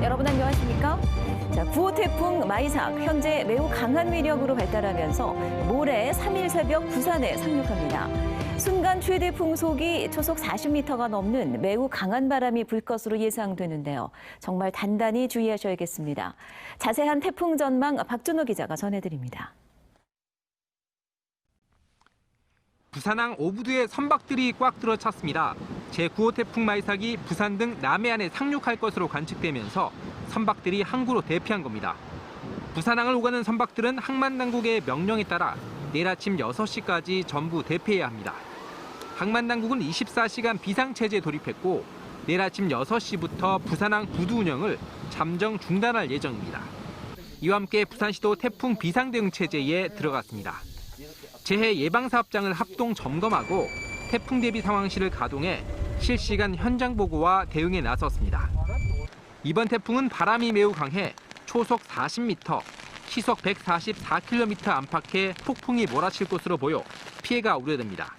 여러분 안녕하십니까? 자, 9호 태풍 마이삭 현재 매우 강한 위력으로 발달하면서 모레 3일 새벽 부산에 상륙합니다. 순간 최대 풍속이 초속 40m가 넘는 매우 강한 바람이 불 것으로 예상되는데요. 정말 단단히 주의하셔야겠습니다. 자세한 태풍 전망 박준호 기자가 전해드립니다. 부산항 오부두에 선박들이 꽉 들어찼습니다. 제9호 태풍 마이삭이 부산 등 남해안에 상륙할 것으로 관측되면서 선박들이 항구로 대피한 겁니다. 부산항을 오가는 선박들은 항만당국의 명령에 따라 내일 아침 6시까지 전부 대피해야 합니다. 항만당국은 24시간 비상체제에 돌입했고 내일 아침 6시부터 부산항 부두 운영을 잠정 중단할 예정입니다. 이와 함께 부산시도 태풍 비상대응체제에 들어갔습니다. 재해 예방사업장을 합동 점검하고 태풍 대비 상황실을 가동해 실시간 현장 보고와 대응에 나섰습니다. 이번 태풍은 바람이 매우 강해 초속 40m, 시속 144km 안팎의 폭풍이 몰아칠 것으로 보여 피해가 우려됩니다.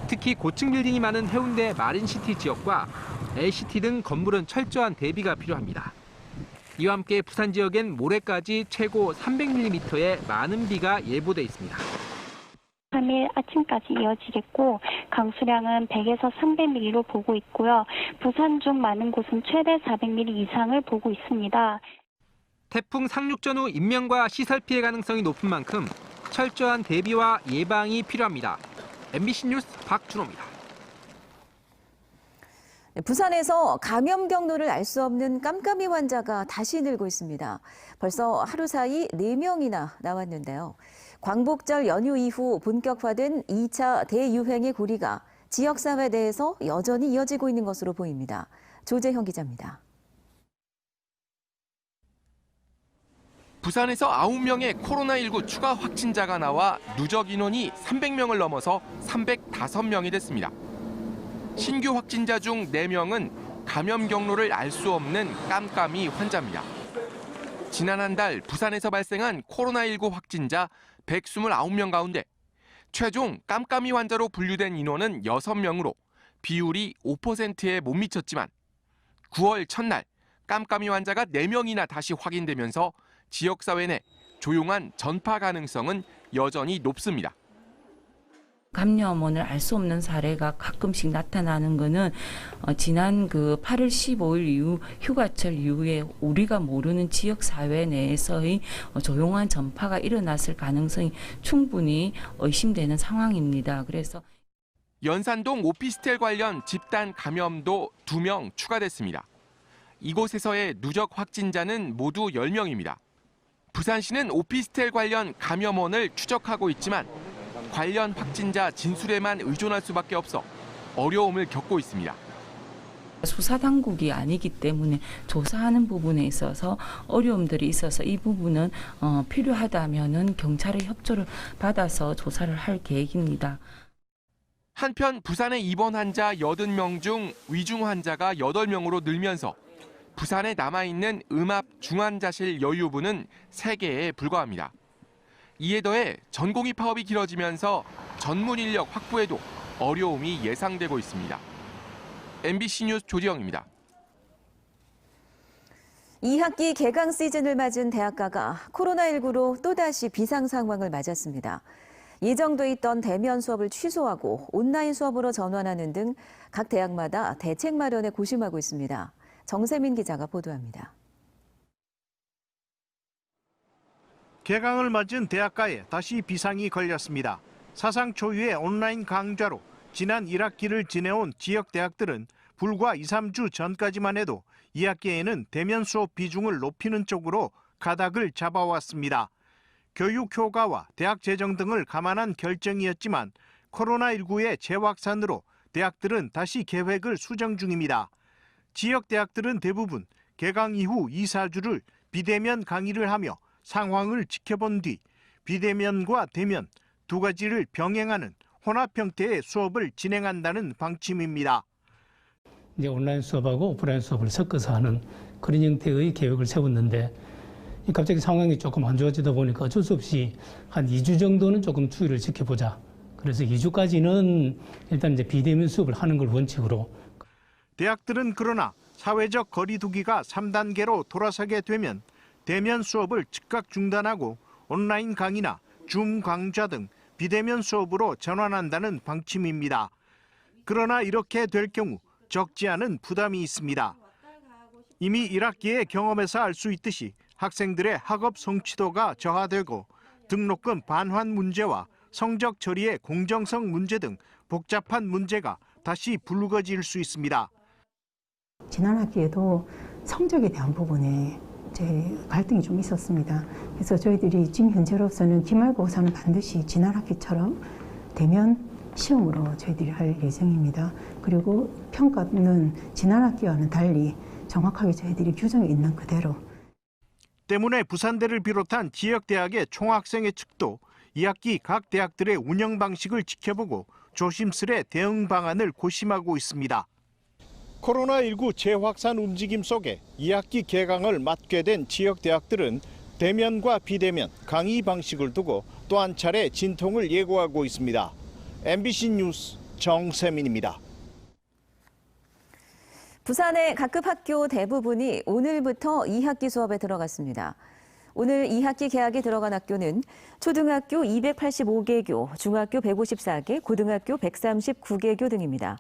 특히 고층 빌딩이 많은 해운대 마린시티 지역과 LCT 등 건물은 철저한 대비가 필요합니다. 이와 함께 부산 지역엔 모레까지 최고 300mm의 많은 비가 예보돼 있습니다. 3일 아침까지 이어지겠고 강수량은 100에서 300mm로 보고 있고요. 부산 중 많은 곳은 최대 400mm 이상을 보고 있습니다. 태풍 상륙 전후 인명과 시설 피해 가능성이 높은 만큼 철저한 대비와 예방이 필요합니다. MBC 뉴스 박준호입니다. 부산에서 감염 경로를 알 수 없는 깜깜이 환자가 다시 늘고 있습니다. 벌써 하루 사이 4명이나 나왔는데요. 광복절 연휴 이후 본격화된 2차 대유행의 고리가 지역사회 내에서 여전히 이어지고 있는 것으로 보입니다. 조재형 기자입니다. 부산에서 9명의 코로나19 추가 확진자가 나와 누적 인원이 300명을 넘어서 305명이 됐습니다. 신규 확진자 중 4명은 감염 경로를 알 수 없는 깜깜이 환자입니다. 지난 한 달 부산에서 발생한 코로나19 확진자 129명 가운데 최종 깜깜이 환자로 분류된 인원은 6명으로 비율이 5%에 못 미쳤지만 9월 첫날 깜깜이 환자가 4명이나 다시 확인되면서 지역사회 내 조용한 전파 가능성은 여전히 높습니다. 감염원을 알 수 없는 사례가 가끔씩 나타나는 거는 지난 8월 15일 이후 휴가철 이후에 우리가 모르는 지역 사회 내에서의 조용한 전파가 일어났을 가능성이 충분히 의심되는 상황입니다. 그래서 연산동 오피스텔 관련 집단 감염도 2명 추가됐습니다. 이곳에서의 누적 확진자는 모두 10명입니다. 부산시는 오피스텔 관련 감염원을 추적하고 있지만 관련 확진자 진술에만 의존할 수밖에 없어 어려움을 겪고 있습니다. 수사당국이 아니기 때문에 조사하는 부분에 있어서 어려움들이 있어서 이 부분은 필요하다면은 경찰의 협조를 받아서 조사를 할 계획입니다. 한편 부산의 입원 환자 80명 중 위중 환자가 8명으로 늘면서 부산에 남아있는 음압 중환자실 여유분은 3개에 불과합니다. 이에 더해 전공의 파업이 길어지면서 전문 인력 확보에도 어려움이 예상되고 있습니다. MBC 뉴스 조지영입니다. 2학기 개강 시즌을 맞은 대학가가 코로나19로 또다시 비상 상황을 맞았습니다. 예정돼 있던 대면 수업을 취소하고 온라인 수업으로 전환하는 등 각 대학마다 대책 마련에 고심하고 있습니다. 정세민 기자가 보도합니다. 개강을 맞은 대학가에 다시 비상이 걸렸습니다. 사상 초유의 온라인 강좌로 지난 1학기를 지내온 지역 대학들은 불과 2, 3주 전까지만 해도 2학기에는 대면 수업 비중을 높이는 쪽으로 가닥을 잡아왔습니다. 교육 효과와 대학 재정 등을 감안한 결정이었지만 코로나19의 재확산으로 대학들은 다시 계획을 수정 중입니다. 지역 대학들은 대부분 개강 이후 2, 4주를 비대면 강의를 하며 상황을 지켜본 뒤 비대면과 대면 두 가지를 병행하는 혼합 형태의 수업을 진행한다는 방침입니다. 이제 온라인 수업하고 오프라인 수업을 섞어서 하는 그런 형태의 계획을 세웠는데 갑자기 상황이 조금 안 좋아지다 보니까 어쩔 수 없이 한 2주 정도는 조금 추이를 지켜보자. 그래서 2주까지는 일단 이제 비대면 수업을 하는 걸 원칙으로. 대학들은 그러나 사회적 거리 두기가 3단계로 돌아서게 되면 대면 수업을 즉각 중단하고 온라인 강의나 줌 강좌 등 비대면 수업으로 전환한다는 방침입니다. 그러나 이렇게 될 경우 적지 않은 부담이 있습니다. 이미 1학기의 경험에서 알 수 있듯이 학생들의 학업 성취도가 저하되고 등록금 반환 문제와 성적 처리의 공정성 문제 등 복잡한 문제가 다시 불거질 수 있습니다. 지난 학기에도 성적에 대한 부분에 갈등이 좀 있었습니다. 그래서 저희들이 지금 현재로서는 기말고사는 반드시 지난 학기처럼 대면 시험으로 저희들이 할 예정입니다. 그리고 평가는 지난 학기와는 달리 정확하게 저희들이 규정이 있는 그대로. 때문에 부산대를 비롯한 지역대학의 총학생회 측도 2학기 각 대학들의 운영 방식을 지켜보고 조심스레 대응 방안을 고심하고 있습니다. 코로나19 재확산 움직임 속에 2학기 개강을 맞게 된 지역대학들은 대면과 비대면 강의 방식을 두고 또 한 차례 진통을 예고하고 있습니다. MBC 뉴스 정세민입니다. 부산의 각급 학교 대부분이 오늘부터 2학기 수업에 들어갔습니다. 오늘 2학기 개학이 들어간 학교는 초등학교 285개교, 중학교 154개, 고등학교 139개교 등입니다.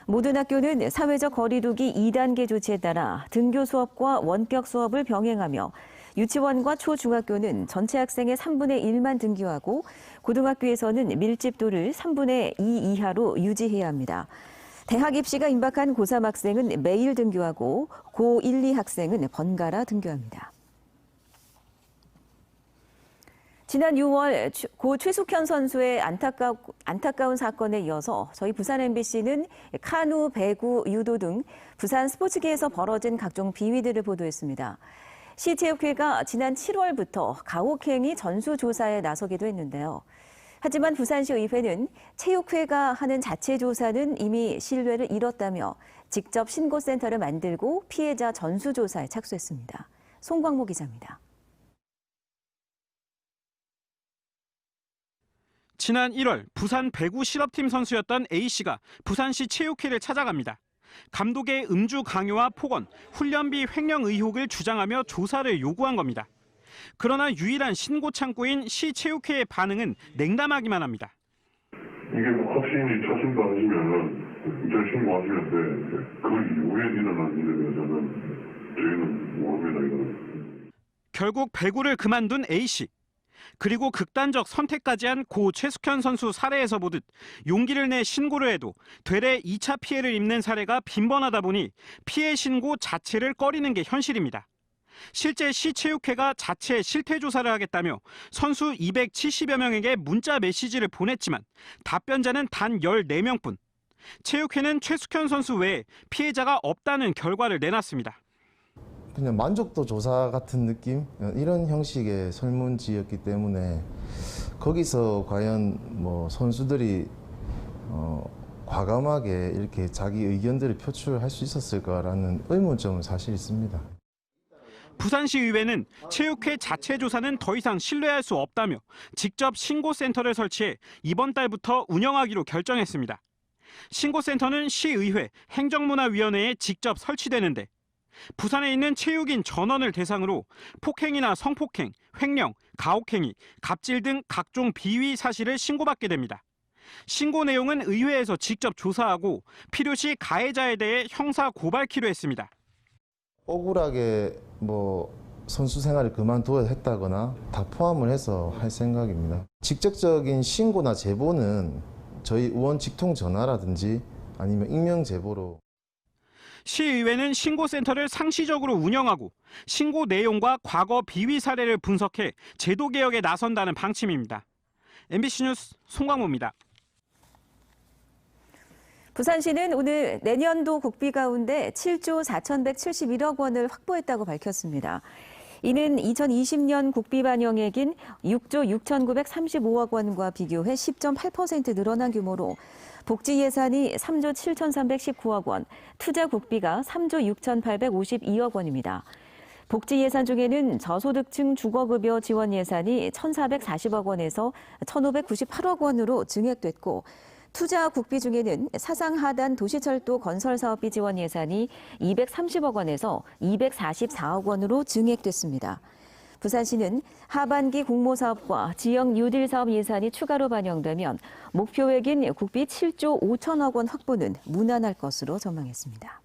모든 학교는 사회적 거리두기 2단계 조치에 따라 등교 수업과 원격 수업을 병행하며 유치원과 초중학교는 전체 학생의 3분의 1만 등교하고 고등학교에서는 밀집도를 3분의 2 이하로 유지해야 합니다. 대학 입시가 임박한 고3 학생은 매일 등교하고 고1, 2 학생은 번갈아 등교합니다. 지난 6월 고 최숙현 선수의 안타까운 사건에 이어서 저희 부산 MBC는 카누, 배구, 유도 등 부산 스포츠계에서 벌어진 각종 비위들을 보도했습니다. 시체육회가 지난 7월부터 가혹행위 전수조사에 나서기도 했는데요. 하지만 부산시 의회는 체육회가 하는 자체 조사는 이미 신뢰를 잃었다며 직접 신고센터를 만들고 피해자 전수조사에 착수했습니다. 송광모 기자입니다. 지난 1월 부산 배구 실업팀 선수였던 A씨가 부산시 체육회를 찾아갑니다. 감독의 음주 강요와 폭언, 훈련비 횡령 의혹을 주장하며 조사를 요구한 겁니다. 그러나 유일한 신고 창구인 시 체육회의 반응은 냉담하기만 합니다. 이게 확신이 자신도 아니시면은 일단 신고하시면 돼. 그 이후에 일어난 일에 대해서는 저희는 모릅니다, 이거는. 결국 배구를 그만둔 A씨. 그리고 극단적 선택까지 한 고 최숙현 선수 사례에서 보듯 용기를 내 신고를 해도 되레 2차 피해를 입는 사례가 빈번하다 보니 피해 신고 자체를 꺼리는 게 현실입니다. 실제 시체육회가 자체 실태조사를 하겠다며 선수 270여 명에게 문자 메시지를 보냈지만 답변자는 단 14명뿐. 체육회는 최숙현 선수 외에 피해자가 없다는 결과를 내놨습니다. 그냥 만족도 조사 같은 느낌? 이런 형식의 설문지였기 때문에 거기서 과연 선수들이 과감하게 이렇게 자기 의견들을 표출할 수 있었을까라는 의문점은 사실 있습니다. 부산시의회는 체육회 자체 조사는 더 이상 신뢰할 수 없다며 직접 신고센터를 설치해 이번 달부터 운영하기로 결정했습니다. 신고센터는 시의회 행정문화위원회에 직접 설치되는데 부산에 있는 체육인 전원을 대상으로 폭행이나 성폭행, 횡령, 가혹행위, 갑질 등 각종 비위 사실을 신고받게 됩니다. 신고 내용은 의회에서 직접 조사하고 필요시 가해자에 대해 형사 고발키로 했습니다. 억울하게 선수 생활을 그만둬야 했다거나 다 포함을 해서 할 생각입니다. 직접적인 신고나 제보는 저희 의원 직통 전화라든지 아니면 익명 제보로. 시의회는 신고센터를 상시적으로 운영하고 신고 내용과 과거 비위 사례를 분석해 제도 개혁에 나선다는 방침입니다. MBC 뉴스 송광모입니다. 부산시는 오늘 내년도 국비 가운데 7조 4,171억 원을 확보했다고 밝혔습니다. 이는 2020년 국비 반영액인 6조 6,935억 원과 비교해 10.8% 늘어난 규모로 복지 예산이 3조 7,319억 원, 투자 국비가 3조 6,852억 원입니다. 복지 예산 중에는 저소득층 주거급여 지원 예산이 1,440억 원에서 1,598억 원으로 증액됐고 투자 국비 중에는 사상 하단 도시철도 건설 사업비 지원 예산이 230억 원에서 244억 원으로 증액됐습니다. 부산시는 하반기 공모사업과 지역 뉴딜 사업 예산이 추가로 반영되면 목표액인 국비 7조 5천억 원 확보는 무난할 것으로 전망했습니다.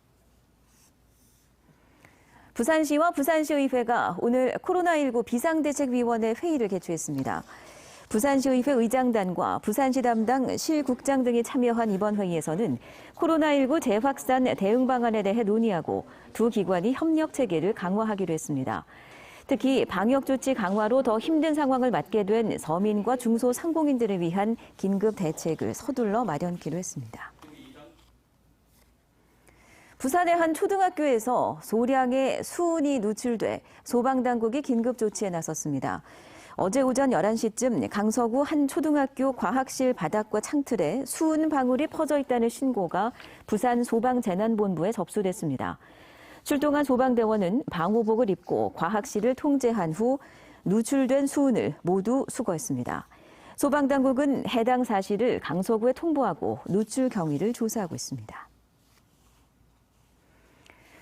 부산시와 부산시의회가 오늘 코로나19 비상대책위원회 회의를 개최했습니다. 부산시의회 의장단과 부산시 담당 실국장 등이 참여한 이번 회의에서는 코로나19 재확산 대응 방안에 대해 논의하고 두 기관이 협력 체계를 강화하기로 했습니다. 특히 방역조치 강화로 더 힘든 상황을 맞게 된 서민과 중소상공인들을 위한 긴급 대책을 서둘러 마련키로 했습니다. 부산의 한 초등학교에서 소량의 수은이 누출돼 소방당국이 긴급 조치에 나섰습니다. 어제 오전 11시쯤 강서구 한 초등학교 과학실 바닥과 창틀에 수은 방울이 퍼져 있다는 신고가 부산 소방재난본부에 접수됐습니다. 출동한 소방대원은 방호복을 입고 과학실을 통제한 후 누출된 수은을 모두 수거했습니다. 소방당국은 해당 사실을 강서구에 통보하고 누출 경위를 조사하고 있습니다.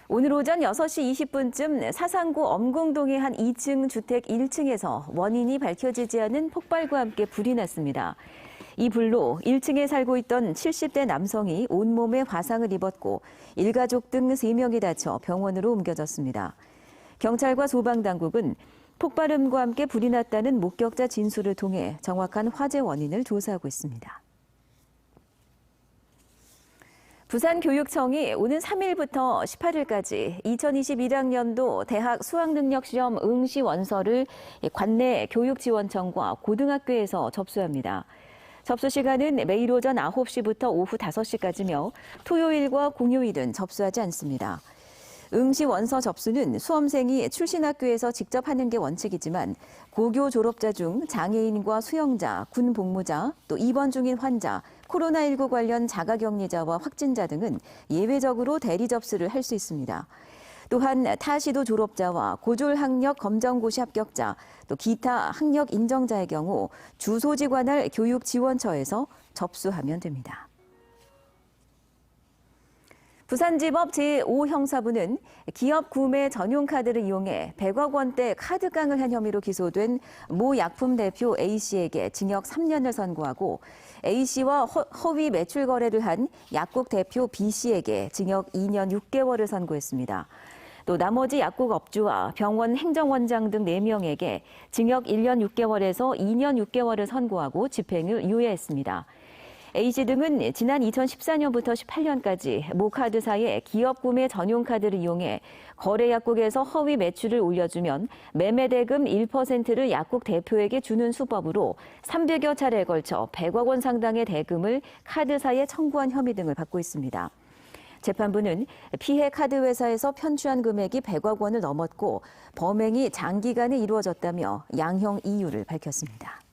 오늘 오전 6시 20분쯤 사상구 엄궁동의 한 2층 주택 1층에서 원인이 밝혀지지 않은 폭발과 함께 불이 났습니다. 이 불로 1층에 살고 있던 70대 남성이 온몸에 화상을 입었고 일가족 등 3명이 다쳐 병원으로 옮겨졌습니다. 경찰과 소방당국은 폭발음과 함께 불이 났다는 목격자 진술을 통해 정확한 화재 원인을 조사하고 있습니다. 부산교육청이 오는 3일부터 18일까지 2021학년도 대학 수학능력시험 응시 원서를 관내 교육지원청과 고등학교에서 접수합니다. 접수 시간은 매일 오전 9시부터 오후 5시까지며 토요일과 공휴일은 접수하지 않습니다. 응시 원서 접수는 수험생이 출신 학교에서 직접 하는 게 원칙이지만 고교 졸업자 중 장애인과 수영자, 군 복무자, 또 입원 중인 환자, 코로나19 관련 자가격리자와 확진자 등은 예외적으로 대리 접수를 할 수 있습니다. 또한 타시도 졸업자와 고졸 학력 검정고시 합격자, 또 기타 학력 인정자의 경우 주소지 관할 교육지원처에서 접수하면 됩니다. 부산지법 제5형사부는 기업 구매 전용카드를 이용해 100억 원대 카드깡을 한 혐의로 기소된 모 약품 대표 A씨에게 징역 3년을 선고하고 A씨와 허위 매출 거래를 한 약국 대표 B씨에게 징역 2년 6개월을 선고했습니다. 또 나머지 약국 업주와 병원 행정원장 등 4명에게 징역 1년 6개월에서 2년 6개월을 선고하고 집행을 유예했습니다. A씨 등은 지난 2014년부터 18년까지 모 카드사의 기업 구매 전용 카드를 이용해 거래 약국에서 허위 매출을 올려주면 매매 대금 1%를 약국 대표에게 주는 수법으로 300여 차례에 걸쳐 100억 원 상당의 대금을 카드사에 청구한 혐의 등을 받고 있습니다. 재판부는 피해 카드 회사에서 편취한 금액이 100억 원을 넘었고 범행이 장기간에 이루어졌다며 양형 이유를 밝혔습니다.